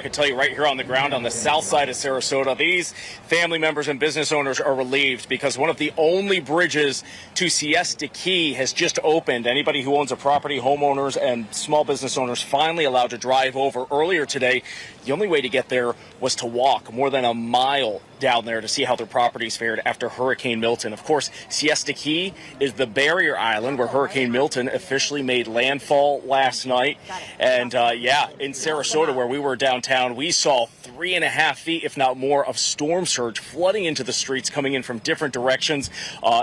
I can tell you right here on the ground on the south side of Sarasota, these family members and business owners are relieved because one of the only bridges to Siesta Key has just opened. Anybody who owns a property, homeowners and small business owners finally allowed to drive over. Earlier today, the only way to get there was to walk more than a mile down there to see how their properties fared after Hurricane Milton. Of course, Siesta Key is the barrier island where Hurricane Milton officially made landfall last night. And in Sarasota, where we were downtown, we saw 3.5 feet, if not more, of storm surge flooding into the streets, coming in from different directions.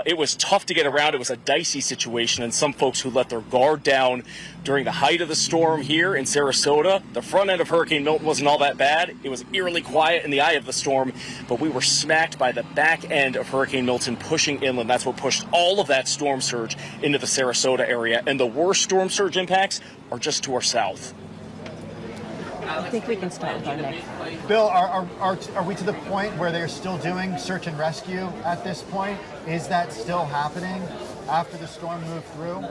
It was tough to get around. It was a dicey situation, and some folks who let their guard down during the height of the storm here in Sarasota. The front end of Hurricane Milton wasn't all that bad. It was eerily quiet in the eye of the storm, but we were smacked by the back end of Hurricane Milton pushing inland. That's what pushed all of that storm surge into the Sarasota area, and the worst storm surge impacts are just to our south. I think we can start our next. Bill, are we to the point where they're still doing search and rescue at this point? Is that still happening after the storm moved through?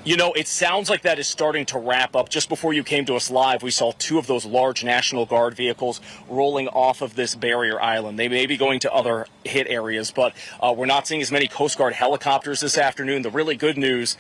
You know, it sounds like that is starting to wrap up. Just before you came to us live, we saw 2 of those large National Guard vehicles rolling off of this barrier island. They may be going to other hit areas, but we're not seeing as many Coast Guard helicopters this afternoon. The really good news,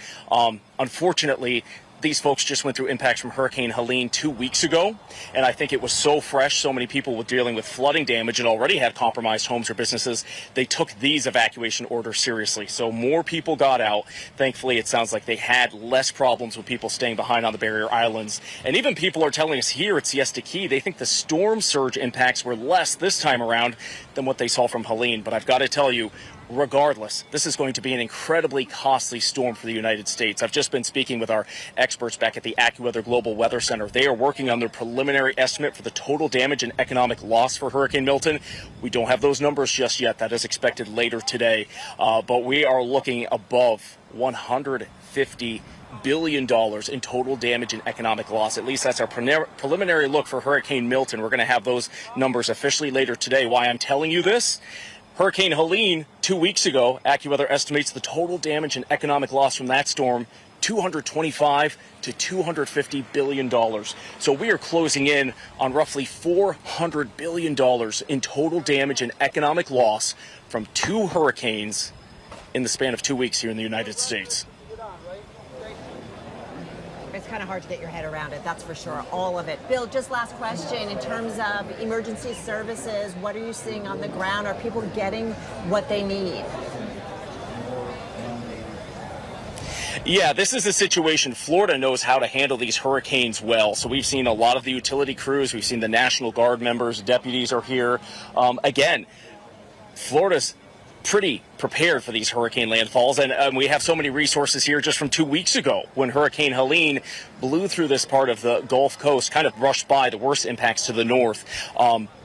unfortunately, these folks just went through impacts from Hurricane Helene 2 weeks ago, and I think it was so fresh, so many people were dealing with flooding damage and already had compromised homes or businesses. They took these evacuation orders seriously, so more people got out. Thankfully, it sounds like they had less problems with people staying behind on the barrier islands. And even people are telling us here at Siesta Key, they think the storm surge impacts were less this time around than what they saw from Helene. But I've got to tell you, regardless, this is going to be an incredibly costly storm for the United States. I've just been speaking with our experts back at the AccuWeather Global Weather Center. They are working on their preliminary estimate for the total damage and economic loss for Hurricane Milton. We don't have those numbers just yet. That is expected later today. But we are looking above $150 billion in total damage and economic loss. At least that's our preliminary look for Hurricane Milton. We're going to have those numbers officially later today. Why I'm telling you this? Hurricane Helene 2 weeks ago, AccuWeather estimates the total damage and economic loss from that storm $225 to $250 billion. So we are closing in on roughly $400 billion in total damage and economic loss from 2 hurricanes in the span of 2 weeks here in the United States. It's kind of hard to get your head around it, that's for sure, all of it. Bill, just last question. In terms of emergency services, what are you seeing on the ground? Are people getting what they need? Yeah, this is a situation. Florida knows how to handle these hurricanes well. So we've seen a lot of the utility crews. We've seen the National Guard members. Deputies are here. Again, Florida's pretty prepared for these hurricane landfalls, and we have so many resources here just from 2 weeks ago when Hurricane Helene blew through this part of the Gulf Coast, kind of brushed by the worst impacts to the north.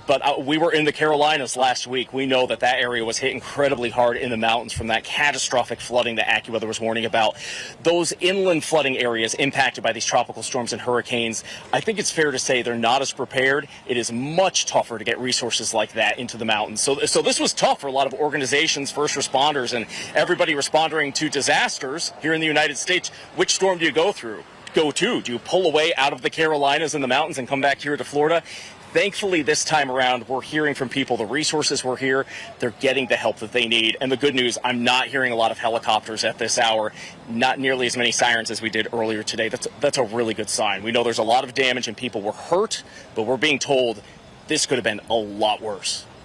But we were in the Carolinas last week. We know that that area was hit incredibly hard in the mountains from that catastrophic flooding that AccuWeather was warning about. Those inland flooding areas impacted by these tropical storms and hurricanes, I think it's fair to say they're not as prepared. It is much tougher to get resources like that into the mountains. So this was tough for a lot of organizations, first responders, and everybody responding to disasters here in the United States. Which storm do you go to? Do you pull away out of the Carolinas and the mountains and come back here to Florida? Thankfully, this time around, we're hearing from people. The resources were here. They're getting the help that they need. And the good news, I'm not hearing a lot of helicopters at this hour, not nearly as many sirens as we did earlier today. That's a really good sign. We know there's a lot of damage and people were hurt, but we're being told this could have been a lot worse.